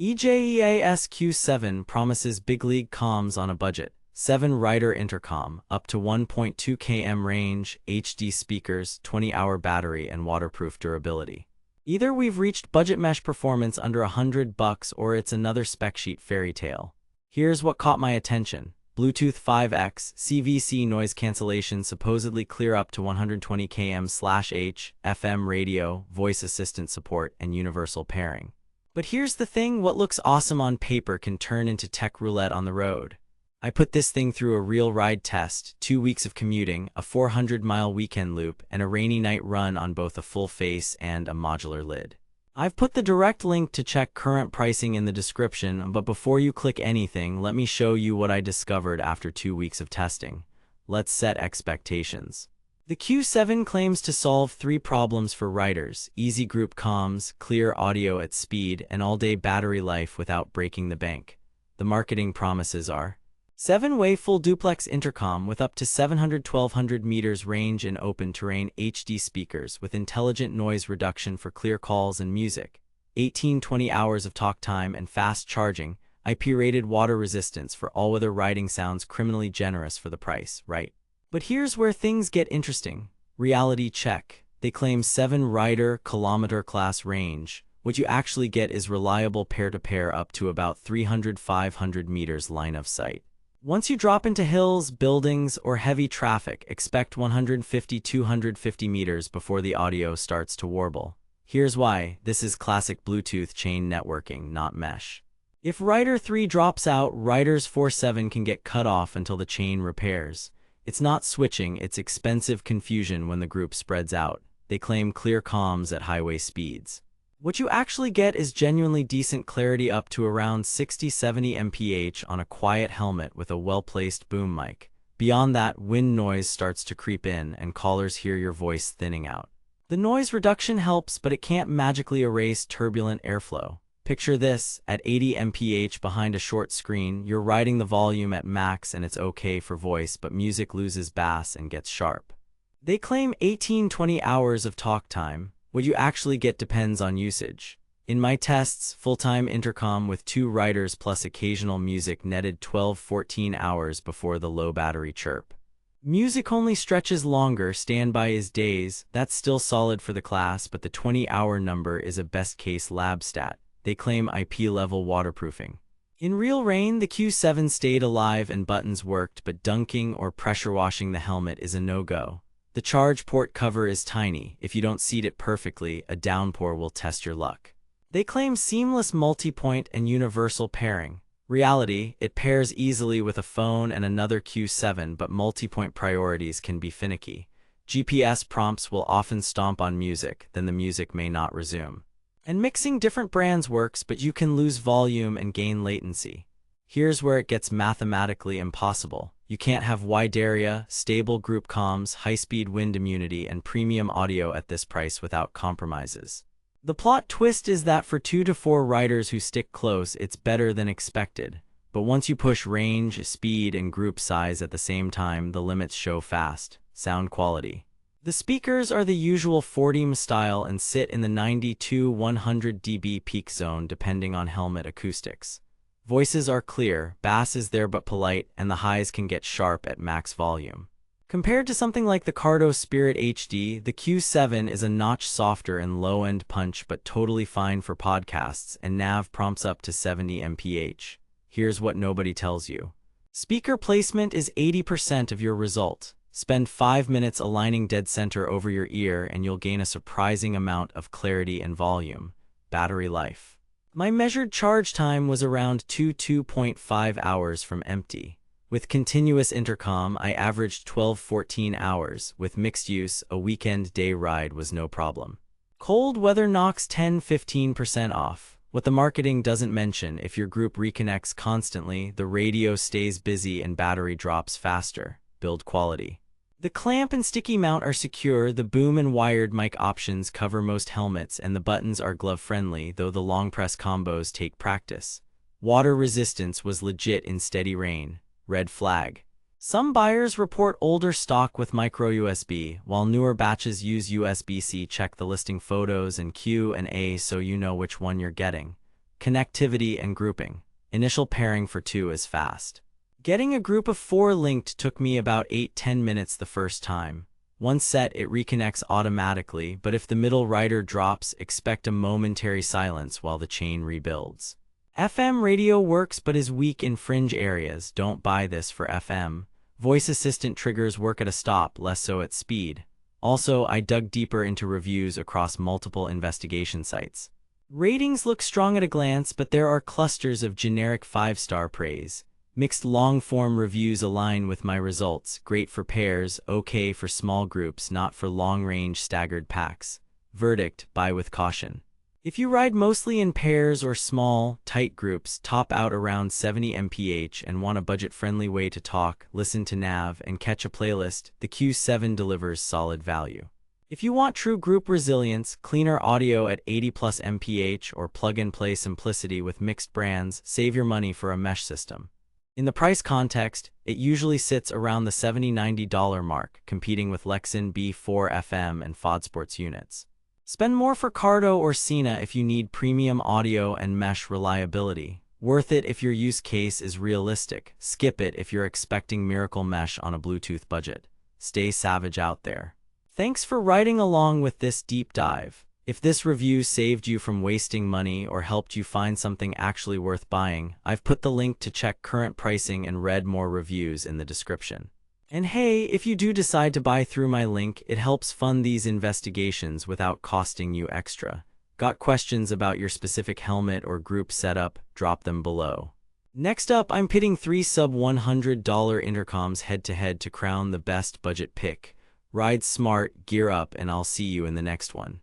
EJEAS Q7 promises big league comms on a budget. 7-rider intercom, up to 1.2 km range, HD speakers, 20-hour battery, and waterproof durability. Either we've reached budget mesh performance under $100 or it's another spec sheet fairy tale. Here's what caught my attention. Bluetooth 5x, CVC noise cancellation supposedly clear up to 120 km/h, FM radio, voice assistant support, and universal pairing. But here's the thing, what looks awesome on paper can turn into tech roulette on the road. I put this thing through a real ride test, 2 weeks of commuting, a 400-mile weekend loop, and a rainy night run on both a full face and a modular lid. I've put the direct link to check current pricing in the description, but before you click anything, let me show you what I discovered after 2 weeks of testing. Let's set expectations. The Q7 claims to solve 3 problems for riders: easy group comms, clear audio at speed, and all-day battery life without breaking the bank. The marketing promises are 7-way full duplex intercom with up to 700-1200 meters range in open-terrain HD speakers with intelligent noise reduction for clear calls and music, 18-20 hours of talk time and fast charging, IP-rated water resistance for all-weather riding. Sounds criminally generous for the price, right? But here's where things get interesting. Reality check. They claim 7-rider kilometer class range. What you actually get is reliable peer-to-peer up to about 300-500 meters line of sight. Once you drop into hills, buildings, or heavy traffic, expect 150-250 meters before the audio starts to warble. Here's why. This is classic Bluetooth chain networking, not mesh. If Rider 3 drops out, Riders 4-7 can get cut off until the chain repairs. It's not switching, it's expensive confusion when the group spreads out. They claim clear comms at highway speeds. What you actually get is genuinely decent clarity up to around 60-70 mph on a quiet helmet with a well-placed boom mic. Beyond that, wind noise starts to creep in and callers hear your voice thinning out. The noise reduction helps, but it can't magically erase turbulent airflow. Picture this, at 80 mph behind a short screen, you're riding the volume at max and it's okay for voice, but music loses bass and gets sharp. They claim 18-20 hours of talk time. What you actually get depends on usage. In my tests, full-time intercom with 2 riders plus occasional music netted 12-14 hours before the low battery chirp. Music only stretches longer, standby is days. That's still solid for the class, but the 20-hour number is a best-case lab stat. They claim IP-level waterproofing. In real rain, the Q7 stayed alive and buttons worked, but dunking or pressure washing the helmet is a no-go. The charge port cover is tiny. If you don't seat it perfectly, a downpour will test your luck. They claim seamless multi-point and universal pairing. Reality, it pairs easily with a phone and another Q7, but multi-point priorities can be finicky. GPS prompts will often stomp on music, then the music may not resume. And mixing different brands works, but you can lose volume and gain latency. Here's where it gets mathematically impossible. You can't have wide area, stable group comms, high-speed wind immunity, and premium audio at this price without compromises. The plot twist is that for 2 to 4 riders who stick close, it's better than expected. But once you push range, speed, and group size at the same time, the limits show fast. Sound quality. The speakers are the usual 40mm style and sit in the 90 to 100 dB peak zone depending on helmet acoustics. Voices are clear, bass is there but polite, and the highs can get sharp at max volume. Compared to something like the Cardo Spirit HD, the Q7 is a notch softer in low-end punch but totally fine for podcasts, and nav prompts up to 70 mph. Here's what nobody tells you. Speaker placement is 80% of your result. Spend 5 minutes aligning dead center over your ear and you'll gain a surprising amount of clarity and volume. Battery life. My measured charge time was around 2.5 hours from empty. With continuous intercom, I averaged 12-14 hours. With mixed use, a weekend day ride was no problem. Cold weather knocks 10-15% off. What the marketing doesn't mention, if your group reconnects constantly, the radio stays busy and battery drops faster. Build quality. The clamp and sticky mount are secure, the boom and wired mic options cover most helmets, and the buttons are glove-friendly, though the long press combos take practice. Water resistance was legit in steady rain. Red flag. Some buyers report older stock with micro USB, while newer batches use USB-C. Check the listing photos and Q&A so you know which one you're getting. connectivity and grouping. Initial pairing for 2 is fast. Getting a group of 4 linked took me about 8–10 minutes the first time. Once set, it reconnects automatically, but if the middle rider drops, expect a momentary silence while the chain rebuilds. FM radio works but is weak in fringe areas. Don't buy this for FM. Voice assistant triggers work at a stop, less so at speed. Also, I dug deeper into reviews across multiple investigation sites. Ratings look strong at a glance, but there are clusters of generic 5-star praise. Mixed long-form reviews align with my results. Great for pairs, okay for small groups, not for long-range staggered packs. Verdict: buy with caution. If you ride mostly in pairs or small, tight groups, top out around 70 mph and want a budget-friendly way to talk, listen to nav, and catch a playlist, the Q7 delivers solid value. If you want true group resilience, cleaner audio at 80+ mph, or plug-and-play simplicity with mixed brands, save your money for a mesh system. In the price context, it usually sits around the $70–90 mark, competing with Lexan B4 FM and FODsports units. Spend more for Cardo or Sena if you need premium audio and mesh reliability. Worth it if your use case is realistic. Skip it if you're expecting miracle mesh on a Bluetooth budget. Stay savage out there. Thanks for riding along with this deep dive. If this review saved you from wasting money or helped you find something actually worth buying, I've put the link to check current pricing and read more reviews in the description. And hey, if you do decide to buy through my link, it helps fund these investigations without costing you extra. Got questions about your specific helmet or group setup? Drop them below. Next up, I'm pitting 3 sub-$100 intercoms head-to-head to crown the best budget pick. Ride smart, gear up, and I'll see you in the next one.